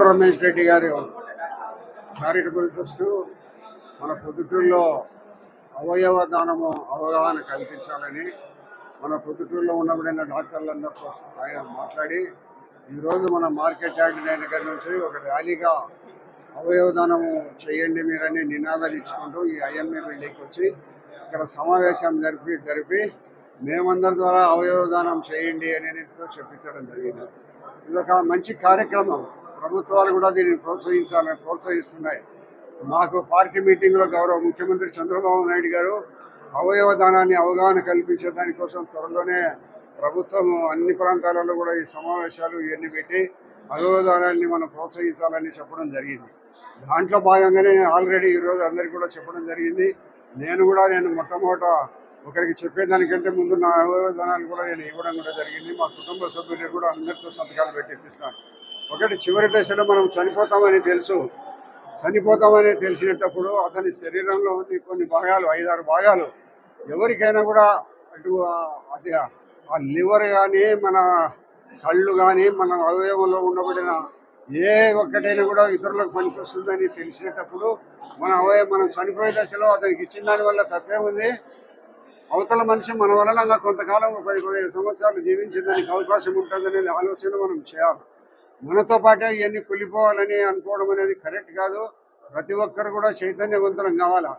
రమేష్ రెడ్డి గారు charitable trust మన పొద్దుటూరులో అవయవ దానము అవగాహన కల్పించాలని మన పొద్దుటూరులో ఉండబడిన డాక్టర్లందరితో ఆయన మాట్లాడి ఈరోజు మన మార్కెట్ యార్డ్ దగ్గర నుంచి ఒక ర్యాలీగా అవయవ దానము చేయండి మీరని నినాదాలు ఇచ్చుకుంటూ ఈ ఐఎంఏ బిల్డింగ్కి వచ్చి ఇక్కడ సమావేశం జరిపి మేమందరి ద్వారా అవయవ దానం చేయండి అని చెప్పించడం జరిగింది. ఇది ఒక మంచి కార్యక్రమం. ప్రభుత్వాలు కూడా దీన్ని ప్రోత్సహిస్తున్నాయి. మాకు పార్టీ మీటింగ్లో గౌరవ ముఖ్యమంత్రి చంద్రబాబు నాయుడు గారు అవయవ దానాన్ని అవగాహన కల్పించే దానికోసం త్వరలోనే ప్రభుత్వం అన్ని ప్రాంతాలలో కూడా ఈ సమావేశాలు ఇవన్నీ పెట్టి అవయవ దానాన్ని మనం ప్రోత్సహించాలని చెప్పడం జరిగింది. దాంట్లో భాగంగానే ఆల్రెడీ ఈరోజు అందరికీ కూడా చెప్పడం జరిగింది. నేను మొట్టమొదట ఒకరికి చెప్పేదానికంటే ముందు నా అవయవ దానాలు కూడా నేను ఇవ్వడం కూడా జరిగింది. మా కుటుంబ సభ్యులు కూడా అందరితో సంతకాలు పెట్టి ఇప్పిస్తాను. ఒకటి, చివరి దశలో మనం చనిపోతామని తెలిసినప్పుడు అతని శరీరంలో ఉంది కొన్ని భాగాలు, 5-6 భాగాలు ఎవరికైనా కూడా అటు అది ఆ లివర్ కానీ మన కళ్ళు కానీ మన అవయవంలో ఉండబడిన ఏ ఒక్కటైనా కూడా ఇతరులకు పనికొస్తుందని తెలిసినప్పుడు మనం చనిపోయే దశలో అతనికి ఇచ్చిన దానివల్ల తప్పేముంది? అవతల మనిషి మన వలన కొంతకాలం 10-15 సంవత్సరాలు జీవించేదానికి అవకాశం ఉంటుందనేది ఆలోచన మనం చేయాలి. మనతో పాటే ఇవన్నీ కుళ్ళిపోవాలని అనుకోవడం అనేది కరెక్ట్ కాదు. ప్రతి ఒక్కరు కూడా చైతన్యవంతులం కావాలా.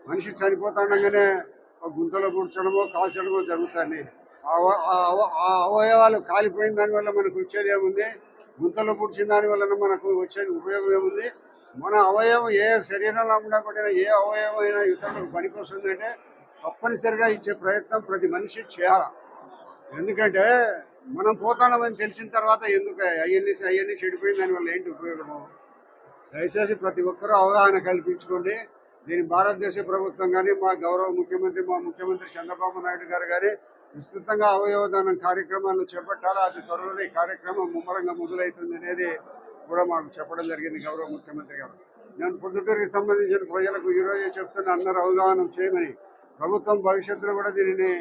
మనిషి చనిపోతుండగానే గుంతలో కూర్చడమో కాల్చడమో జరుగుతుంది. ఆ అవయవాలు కాలిపోయిన దానివల్ల మనకు వచ్చేది ఏముంది? గుంతలో కూర్చిన దానివల్ల మనకు వచ్చేది ఉపయోగం ఏముంది? మన అవయవం ఏ శరీరంలో ఉండకపోయినా ఏ అవయవం అయినా ఇతరులకు పనికొస్తుందంటే తప్పనిసరిగా ఇచ్చే ప్రయత్నం ప్రతి మనిషి చేయాలి. ఎందుకంటే మనం పోతామని తెలిసిన తర్వాత ఎందుకు అవన్నీ చెడిపోయిన దానివల్ల ఏంటి ఉపయోగము? దయచేసి ప్రతి ఒక్కరూ అవగాహన కల్పించుకోండి. దీని భారతదేశ ప్రభుత్వం కానీ మా ముఖ్యమంత్రి చంద్రబాబు నాయుడు గారు కానీ విస్తృతంగా అవయవదానం కార్యక్రమాలను చేపట్టాలి. అతి త్వరలో ఈ కార్యక్రమం ముమ్మరంగా మొదలవుతుంది అనేది కూడా మాకు చెప్పడం జరిగింది గౌరవ ముఖ్యమంత్రి గారు. నేను పొద్దుటూరుకి సంబంధించిన ప్రజలకు ఈరోజే చెప్తున్న అందరూ అవగాహన చేయమని. ప్రభుత్వం భవిష్యత్తులో కూడా దీనిని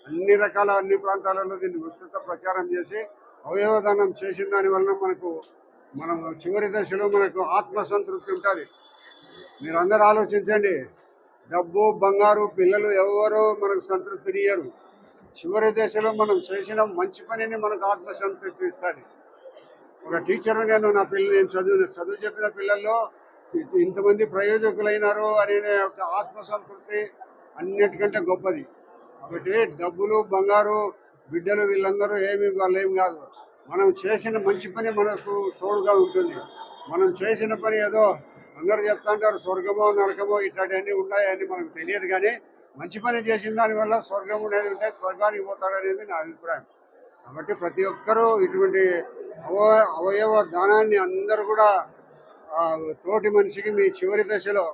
అన్ని ప్రాంతాలలో దీన్ని విస్తృత ప్రచారం చేసి అవయవదానం చేసిన దానివల్ల మనం చివరి దశలో మనకు ఆత్మసంతృప్తి ఉంటుంది. మీరందరూ ఆలోచించండి. డబ్బు, బంగారు, పిల్లలు ఎవరో మనకు సంతృప్తినియ్యరు. చివరి దశలో మనం చేసిన మంచి పనిని మనకు ఆత్మసంతృప్తి ఇస్తుంది. ఒక టీచరు నేను చదువు చెప్పిన పిల్లల్లో ఇంతమంది ప్రయోజకులైనారు అనే ఒక ఆత్మసంతృప్తి అన్నిటికంటే గొప్పది. కాబట్టి డబ్బులు, బంగారు, బిడ్డలు వీళ్ళందరూ వాళ్ళేం కాదు. మనం చేసిన మంచి పని మనకు తోడుగా ఉంటుంది. మనం చేసిన పని ఏదో అందరూ చెప్తుంటారు స్వర్గమో నరకమో ఇట్లాంటివన్నీ ఉన్నాయని మనకు తెలియదు, కానీ మంచి పని చేసిన దానివల్ల స్వర్గం అనేది ఉంటే స్వర్గానికి పోతాడనేది నా అభిప్రాయం. కాబట్టి ప్రతి ఒక్కరూ ఇటువంటి అవయవ దానాన్ని అందరూ కూడా తోటి మనిషికి మీ చివరి దశలో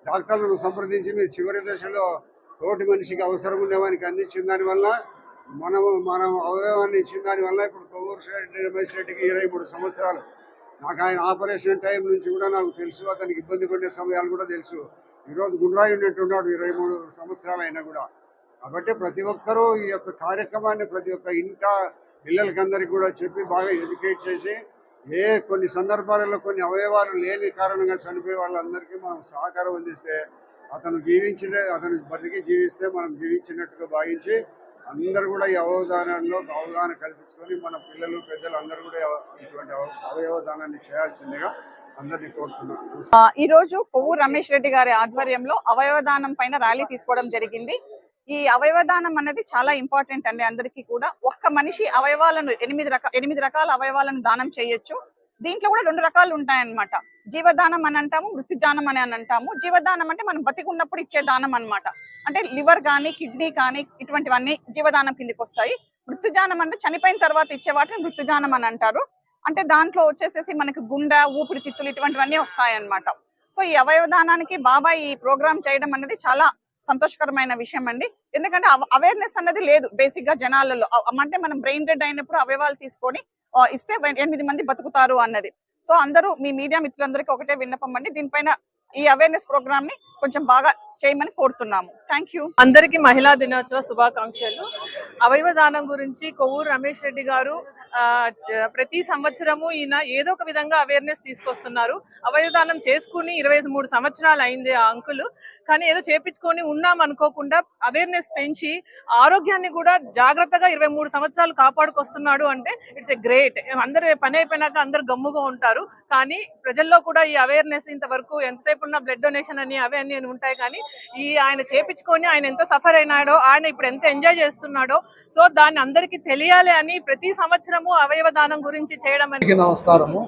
డాక్టర్లను సంప్రదించి మీ చివరి దశలో తోటి మనిషికి అవసరం ఉండేవానికి అందించిన దానివల్ల మనం అవయవాన్ని ఇచ్చిన దానివల్ల ఇప్పుడు కొవ్వూరు రమేష్ రెడ్డికి 23 సంవత్సరాలు. నాకు ఆయన ఆపరేషన్ టైం నుంచి కూడా నాకు తెలుసు, అతనికి ఇబ్బంది పడే సమయాలు కూడా తెలుసు. ఈరోజు గుండ్రాయి ఉన్నట్టున్నాడు 23 సంవత్సరాలు అయినా కూడా. కాబట్టి ప్రతి ఒక్కరూ ఈ యొక్క కార్యక్రమాన్ని ప్రతి ఒక్క ఇంట పిల్లలకి అందరికీ కూడా చెప్పి బాగా ఎడ్యుకేట్ చేసి కొన్ని సందర్భాలలో కొన్ని అవయవాలు లేని కారణంగా చనిపోయే వాళ్ళందరికీ మనం సహకారం అందిస్తే అతను బతికి జీవిస్తే మనం జీవించినట్టుగా భావించి అందరూ కూడా ఈ అవయవదానంలో అవగాహన కల్పించుకొని మన పిల్లలు పెద్దలు అందరూ కూడా ఇటువంటి అవయవదానాన్ని చేయాల్సిందిగా అందరినీ కోరుతున్నాను. ఈ రోజు కొవ్వూరు రమేష్ రెడ్డి గారి ఆధ్వర్యంలో అవయవదానం పైన ర్యాలీ తీసుకోవడం జరిగింది. ఈ అవయవదానం అనేది చాలా ఇంపార్టెంట్ అండి అందరికీ కూడా. ఒక్క మనిషి అవయవాలను 8 రకాల అవయవాలను దానం చేయొచ్చు. దీంట్లో కూడా 2 రకాలు ఉంటాయన్నమాట. జీవదానం అని అంటాము, మృత్యుదానం అని అంటాము. జీవదానం అంటే మనం బతికున్నప్పుడు ఇచ్చే దానం అన్నమాట. అంటే లివర్ కానీ కిడ్నీ కానీ ఇటువంటివన్నీ జీవదానం కిందకి వస్తాయి. మృత్యుదానం అంటే చనిపోయిన తర్వాత ఇచ్చే వాటిని మృత్యుదానం అని అంటారు. అంటే దాంట్లో వచ్చేసేసి మనకి గుండె, ఊపిరితిత్తులు ఇటువంటివన్నీ వస్తాయన్నమాట. సో ఈ అవయవదానానికి బాబాయ్ ఈ ప్రోగ్రామ్ చేయడం అనేది చాలా సంతోషకరమైన విషయం అండి. ఎందుకంటే అవేర్నెస్ అన్నది లేదు బేసిక్ గా జనాలలో. అంటే మనం బ్రెయిన్ డెడ్ అయినప్పుడు అవయవాలు తీసుకొని ఇస్తే 8 మంది బతుకుతారు అన్నది. సో అందరూ మీ మీడియా మిత్రులందరికీ ఒకటే విన్నపం అండి, దీనిపైన ఈ అవేర్నెస్ ప్రోగ్రామ్ ని కొంచెం బాగా చేయమని కోరుతున్నాము. Thank you. అందరికీ మహిళా దినోత్సవ శుభాకాంక్షలు. అవయవ దానం గురించి కొవ్వూరు రమేష్ రెడ్డి గారు ప్రతి సంవత్సరము ఈయన ఏదో ఒక విధంగా అవేర్నెస్ తీసుకొస్తున్నారు. అవయవదానం చేసుకుని 23 సంవత్సరాలు అయింది ఆ అంకులు. కానీ ఏదో చేపించుకొని ఉన్నాం అనుకోకుండా అవేర్నెస్ పెంచి ఆరోగ్యాన్ని కూడా జాగ్రత్తగా 23 సంవత్సరాలు కాపాడుకొస్తున్నాడు అంటే ఇట్స్ ఎ గ్రేట్. అందరూ పని అయిపోయినాక అందరు గమ్ముగా ఉంటారు, కానీ ప్రజల్లో కూడా ఈ అవేర్నెస్ ఇంతవరకు ఎంతసేపు ఉన్న బ్లడ్ డొనేషన్ అని అవే అన్ని ఉంటాయి, కానీ ఆయన చేపించుకొని ఆయన ఎంత సఫర్ అయినాడో, ఆయన ఇప్పుడు ఎంత ఎంజాయ్ చేస్తున్నాడో, సో దాన్ని అందరికీ తెలియాలి అని ప్రతి సంవత్సరము అవయవ దానం గురించి చేయడం. నమస్కారము.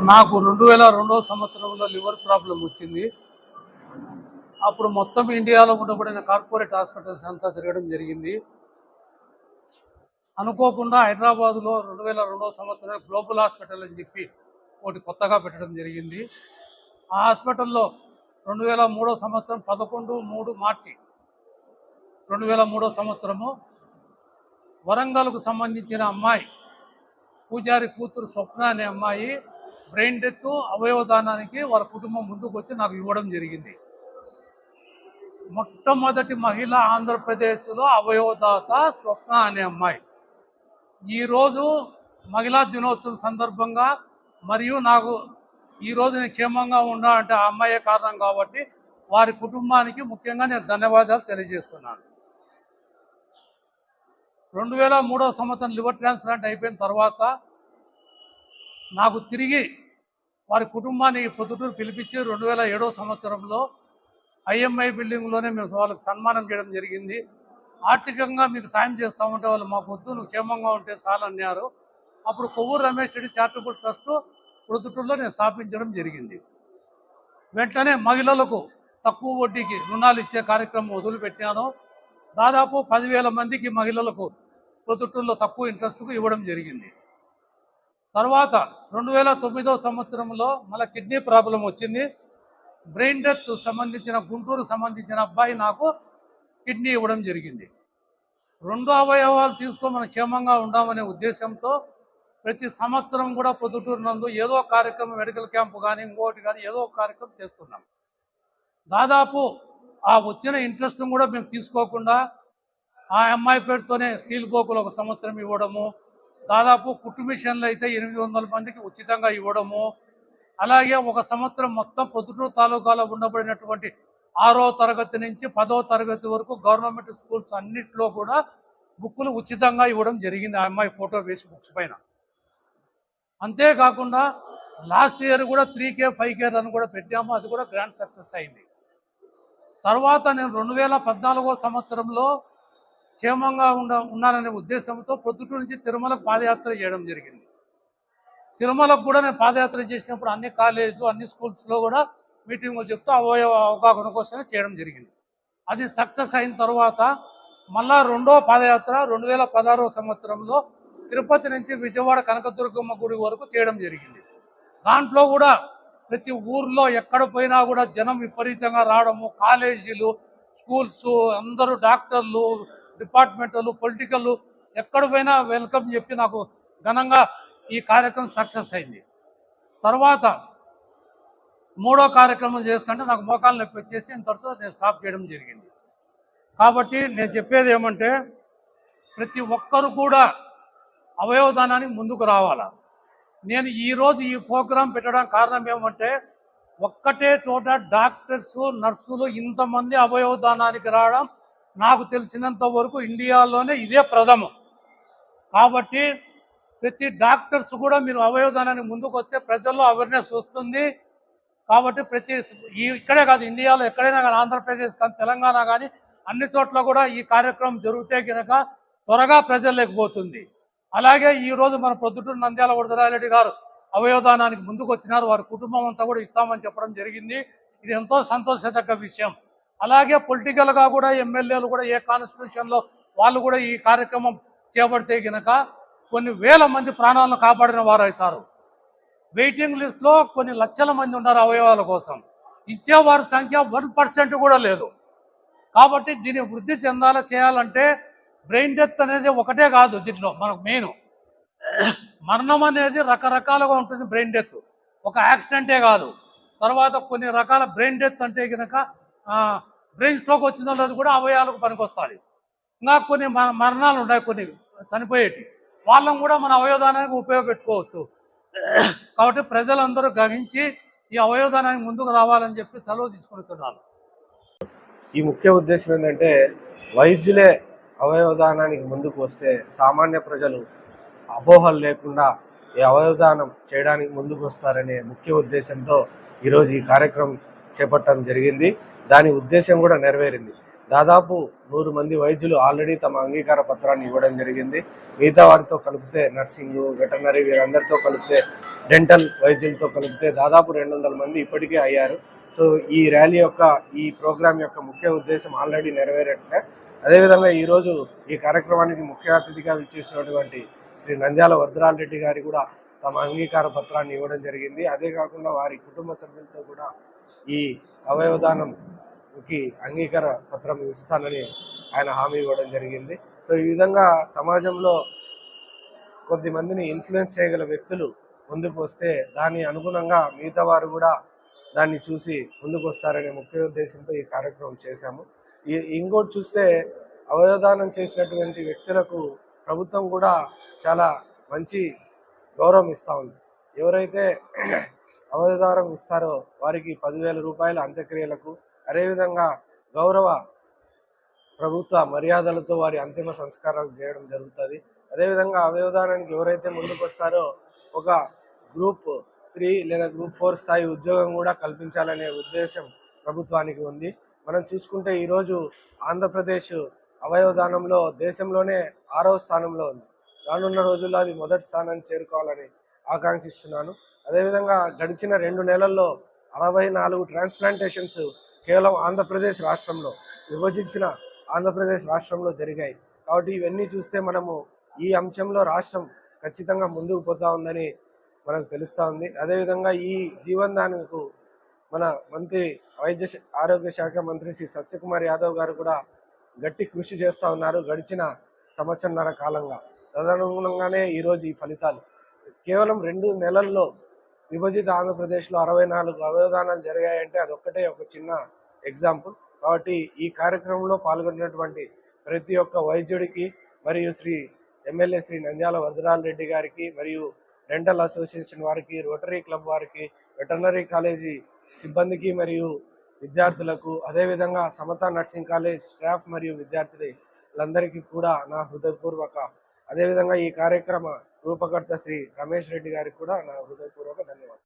నాకు 2002 సంవత్సరంలో లివర్ ప్రాబ్లం వచ్చింది. అప్పుడు మొత్తం ఇండియాలో ఉండబడిన కార్పొరేట్ హాస్పిటల్స్ అంతా తిరగడం జరిగింది. అనుకోకుండా హైదరాబాద్లో 2002 సంవత్సరం గ్లోబల్ హాస్పిటల్ అని చెప్పి ఒకటి కొత్తగా పెట్టడం జరిగింది. ఆ హాస్పిటల్లో 2003 సంవత్సరం 11 మార్చి 2003 సంవత్సరము వరంగల్కు సంబంధించిన అమ్మాయి, పూజారి కూతురు స్వప్న అనే అమ్మాయి బ్రెయిన్ డెత్ అవయవదానానికి వాళ్ళ కుటుంబం ముందుకు వచ్చి నాకు ఇవ్వడం జరిగింది. మొట్టమొదటి మహిళ ఆంధ్రప్రదేశ్లో అవయవదాత స్వప్న అనే అమ్మాయి. ఈరోజు మహిళా దినోత్సవం సందర్భంగా మరియు నాకు ఈరోజు నేను క్షేమంగా ఉండాలంటే ఆ అమ్మాయే కారణం కాబట్టి వారి కుటుంబానికి ముఖ్యంగా నేను ధన్యవాదాలు తెలియజేస్తున్నాను. 2003 సంవత్సరం లివర్ ట్రాన్స్ప్లాంట్ అయిపోయిన తర్వాత నాకు తిరిగి వారి కుటుంబాన్ని పొద్దుటూరు పిలిపించి 2007 సంవత్సరంలో IMI బిల్డింగ్లోనే మేము వాళ్ళకి సన్మానం చేయడం జరిగింది. ఆర్థికంగా మీకు సాయం చేస్తామంటే వాళ్ళు మాకు వద్దు, నువ్వు క్షేమంగా ఉంటే చాలన్నారు. అప్పుడు కొవ్వూరు రమేష్ రెడ్డి చారిటబుల్ ట్రస్ట్ పొద్దుటూరులో నేను స్థాపించడం జరిగింది. వెంటనే మహిళలకు తక్కువ వడ్డీకి రుణాలు ఇచ్చే కార్యక్రమం మొదలుపెట్టాను. దాదాపు 10,000 మందికి మహిళలకు పొద్దుటూరులో తక్కువ ఇంట్రెస్ట్కు ఇవ్వడం జరిగింది. తర్వాత 2009 సంవత్సరంలో మళ్ళీ కిడ్నీ ప్రాబ్లం వచ్చింది. బ్రెయిన్ డెత్ సంబంధించిన గుంటూరు సంబంధించిన అబ్బాయి నాకు కిడ్నీ ఇవ్వడం జరిగింది. 2 అవయవాలు తీసుకొని మనం క్షేమంగా ఉండామనే ఉద్దేశంతో ప్రతి సంవత్సరం కూడా పొద్దుటూరు నందు ఏదో ఒక కార్యక్రమం, మెడికల్ క్యాంపు కానీ ఇంకోటి కానీ ఏదో ఒక కార్యక్రమం చేస్తున్నాం. దాదాపు ఆ వచ్చిన ఇంట్రెస్ట్ కూడా మేము తీసుకోకుండా ఆ అమ్మాయి పేరుతోనే స్టీల్ గోకులు ఒక సంవత్సరం ఇవ్వడము, దాదాపు కుట్టు మిషన్లు అయితే 800 మందికి ఉచితంగా ఇవ్వడము, అలాగే ఒక సంవత్సరం మొత్తం పొద్దుటూరు తాలూకాలో ఉండబడినటువంటి 6వ తరగతి నుంచి 10వ తరగతి వరకు గవర్నమెంట్ స్కూల్స్ అన్నింటిలో కూడా బుక్కులు ఉచితంగా ఇవ్వడం జరిగింది ఆ అమ్మాయి ఫోటో వేసి బుక్స్ పైన. అంతేకాకుండా లాస్ట్ ఇయర్ కూడా 3K 5K రన్ కూడా పెట్టాము, అది కూడా గ్రాండ్ సక్సెస్ అయింది. తర్వాత నేను 2014 సంవత్సరంలో క్షేమంగా ఉన్నాననే ఉద్దేశంతో పొద్దుటూరు నుంచి తిరుమలకు పాదయాత్ర చేయడం జరిగింది. తిరుమలకు కూడా నేను పాదయాత్ర చేసినప్పుడు అన్ని కాలేజీలు అన్ని స్కూల్స్లో కూడా మీటింగులు చెప్తూ అవయవ అవగాహన కోసమే చేయడం జరిగింది. అది సక్సెస్ అయిన తర్వాత మళ్ళా రెండో పాదయాత్ర 2016 సంవత్సరంలో తిరుపతి నుంచి విజయవాడ కనకదుర్గమ్మ గుడి వరకు చేయడం జరిగింది. దాంట్లో కూడా ప్రతి ఊర్లో ఎక్కడ పోయినా కూడా జనం విపరీతంగా రావడము, కాలేజీలు, స్కూల్స్, అందరూ డాక్టర్లు, డిపార్ట్మెంటల్, పొలిటికల్ ఎక్కడ పోయినా వెల్కమ్ చెప్పి నాకు ఘనంగా ఈ కార్యక్రమం సక్సెస్ అయింది. తర్వాత మూడో కార్యక్రమం చేస్తుంటే నాకు మోకాలు నొప్పి వచ్చేసి ఇంతటితో నేను స్టాప్ చేయడం జరిగింది. కాబట్టి నేను చెప్పేది ఏమంటే ప్రతి ఒక్కరు కూడా అవయవదానానికి ముందుకు రావాలా. నేను ఈరోజు ఈ ప్రోగ్రాం పెట్టడానికి కారణం ఏమంటే ఒక్కటే చోట డాక్టర్స్, నర్సులు ఇంతమంది అవయవదానానికి రావడం నాకు తెలిసినంత వరకు ఇండియాలోనే ఇదే ప్రథమం. కాబట్టి ప్రతి డాక్టర్స్ కూడా మీరు అవయవదానానికి ముందుకు వస్తే ప్రజల్లో అవేర్నెస్ వస్తుంది. కాబట్టి ఇక్కడే కాదు, ఇండియాలో ఎక్కడైనా కానీ, ఆంధ్రప్రదేశ్ కానీ, తెలంగాణ కానీ అన్ని చోట్ల కూడా ఈ కార్యక్రమం జరిగితే కనుక త్వరగా ప్రజల్లోకి పోతుంది. అలాగే ఈరోజు మన ప్రొద్దుటూరు నంద్యాల వరదరాజిరెడ్డి గారు అవయవదానానికి ముందుకు వచ్చినారు. వారి కుటుంబం అంతా కూడా ఇస్తామని చెప్పడం జరిగింది. ఇది ఎంతో సంతోషదగ్గ విషయం. అలాగే పొలిటికల్గా కూడా ఎమ్మెల్యేలు కూడా ఏ కాన్స్టిట్యూషన్లో వాళ్ళు కూడా ఈ కార్యక్రమం చేపడితే కనుక కొన్ని వేల మంది ప్రాణాలను కాపాడిన వారు అవుతారు. వెయిటింగ్ లిస్ట్లో కొన్ని లక్షల మంది ఉన్నారు అవయవాల కోసం. ఇచ్చేవారి సంఖ్య 1% కూడా లేదు. కాబట్టి దీన్ని వృద్ధి చెందాలా చేయాలంటే బ్రెయిన్ డెత్ అనేది ఒకటే కాదు. దీంట్లో మనకు మెయిన్ మరణం అనేది రకరకాలుగా ఉంటుంది. బ్రెయిన్ డెత్ ఒక యాక్సిడెంటే కాదు. తర్వాత కొన్ని రకాల బ్రెయిన్ డెత్ అంటే కనుక బ్రెయిన్ స్ట్రోక్ వచ్చిందో లేదు కూడా అవయవాలకు పనికొస్తుంది. ఇంకా కొన్ని మరణాలు ఉన్నాయి, కొన్ని చనిపోయేటి వాళ్ళని కూడా మన అవయవదానానికి ఉపయోగపెట్టుకోవచ్చు. కాబట్టి ప్రజలందరూ గ్రహించి ఈ అవయవదానానికి ముందుకు రావాలని చెప్పి సెలవు తీసుకుంటున్నాను. ఈ ముఖ్య ఉద్దేశం ఏంటంటే వైద్యులే అవయవదానానికి ముందుకు వస్తే సామాన్య ప్రజలు అపోహలు లేకుండా ఈ అవయవదానం చేయడానికి ముందుకు వస్తారనే ముఖ్య ఉద్దేశంతో ఈరోజు ఈ కార్యక్రమం చేపట్టడం జరిగింది. దాని ఉద్దేశం కూడా నెరవేరింది. దాదాపు 100 మంది వైద్యులు ఆల్రెడీ తమ అంగీకార పత్రాన్ని ఇవ్వడం జరిగింది. మిగతా వారితో కలిపితే నర్సింగ్, వెటర్నరీ వీరందరితో కలిపితే, డెంటల్ వైద్యులతో కలిపితే దాదాపు 200 మంది ఇప్పటికే అయ్యారు. సో ఈ ర్యాలీ యొక్క ఈ ప్రోగ్రాం యొక్క ముఖ్య ఉద్దేశం ఆల్రెడీ నెరవేరట్లే. అదేవిధంగా ఈరోజు ఈ కార్యక్రమానికి ముఖ్య అతిథిగా విచ్చేసినటువంటి శ్రీ నంద్యాల వరదరాజిరెడ్డి గారి కూడా తమ అంగీకార పత్రాన్ని ఇవ్వడం జరిగింది. అదే కాకుండా వారి కుటుంబ సభ్యులతో కూడా ఈ అవయవదానంకి అంగీకార పత్రం ఇస్తానని ఆయన హామీ ఇవ్వడం జరిగింది. సో ఈ విధంగా సమాజంలో కొద్దిమందిని ఇన్ఫ్లుయెన్స్ చేయగల వ్యక్తులు ముందుకు వస్తే దాని అనుగుణంగా మిగతా వారు కూడా దాన్ని చూసి ముందుకు వస్తారనే ముఖ్య ఉద్దేశంతో ఈ కార్యక్రమం చేశాము. ఇంకోటి చూస్తే అవయవదానం చేసినటువంటి వ్యక్తులకు ప్రభుత్వం కూడా చాలా మంచి గౌరవం ఇస్తూ ఉంది. ఎవరైతే అవయవదానం ఇస్తారో వారికి 10,000 రూపాయల అంత్యక్రియలకు, అదేవిధంగా గౌరవ ప్రభుత్వ మర్యాదలతో వారి అంతిమ సంస్కారాలు చేయడం జరుగుతుంది. అదేవిధంగా అవయవదానానికి ఎవరైతే ముందుకు వస్తారో ఒక గ్రూప్ 3 లేదా గ్రూప్ 4 స్థాయి ఉద్యోగం కూడా కల్పించాలనే ఉద్దేశం ప్రభుత్వానికి ఉంది. మనం చూసుకుంటే ఈరోజు ఆంధ్రప్రదేశ్ అవయవదానంలో దేశంలోనే 6వ స్థానంలో ఉంది. రానున్న రోజుల్లో అది మొదటి స్థానాన్ని చేరుకోవాలని ఆకాంక్షిస్తున్నాను. అదేవిధంగా గడిచిన 2 నెలల్లో 64 ట్రాన్స్ప్లాంటేషన్స్ కేవలం ఆంధ్రప్రదేశ్ రాష్ట్రంలో, విభజించిన ఆంధ్రప్రదేశ్ రాష్ట్రంలో జరిగాయి. కాబట్టి ఇవన్నీ చూస్తే మనము ఈ అంశంలో రాష్ట్రం ఖచ్చితంగా ముందుకు పోతా ఉందని మనకు తెలుస్తూ ఉంది. అదేవిధంగా ఈ జీవనదానంకు మన మంత్రి ఆరోగ్య శాఖ మంత్రి శ్రీ సత్యకుమార్ యాదవ్ గారు కూడా గట్టి కృషి చేస్తూ ఉన్నారు గడిచిన సంవత్సరన్నర కాలంగా. తదనుగుణంగానే ఈరోజు ఈ ఫలితాలు. కేవలం 2 నెలల్లో విభజిత ఆంధ్రప్రదేశ్లో 64 అవయవదానాలు జరిగాయంటే అదొక్కటే ఒక చిన్న ఎగ్జాంపుల్. కాబట్టి ఈ కార్యక్రమంలో పాల్గొన్నటువంటి ప్రతి ఒక్క వైద్యుడికి మరియు ఎమ్మెల్యే శ్రీ నంద్యాల వరదరాజిరెడ్డి గారికి, మరియు డెంటల్ అసోసియేషన్ వారికి, రోటరీ క్లబ్ వారికి, వెటర్నరీ కాలేజీ సిబ్బందికి మరియు విద్యార్థులకు, అదేవిధంగా సమతా నర్సింగ్ కాలేజ్ స్టాఫ్ మరియు విద్యార్థులందరికీ కూడా నా హృదయపూర్వక, అదేవిధంగా ఈ కార్యక్రమ రూపకర్త శ్రీ రమేష్ రెడ్డి గారికి కూడా నా హృదయపూర్వక ధన్యవాదాలు.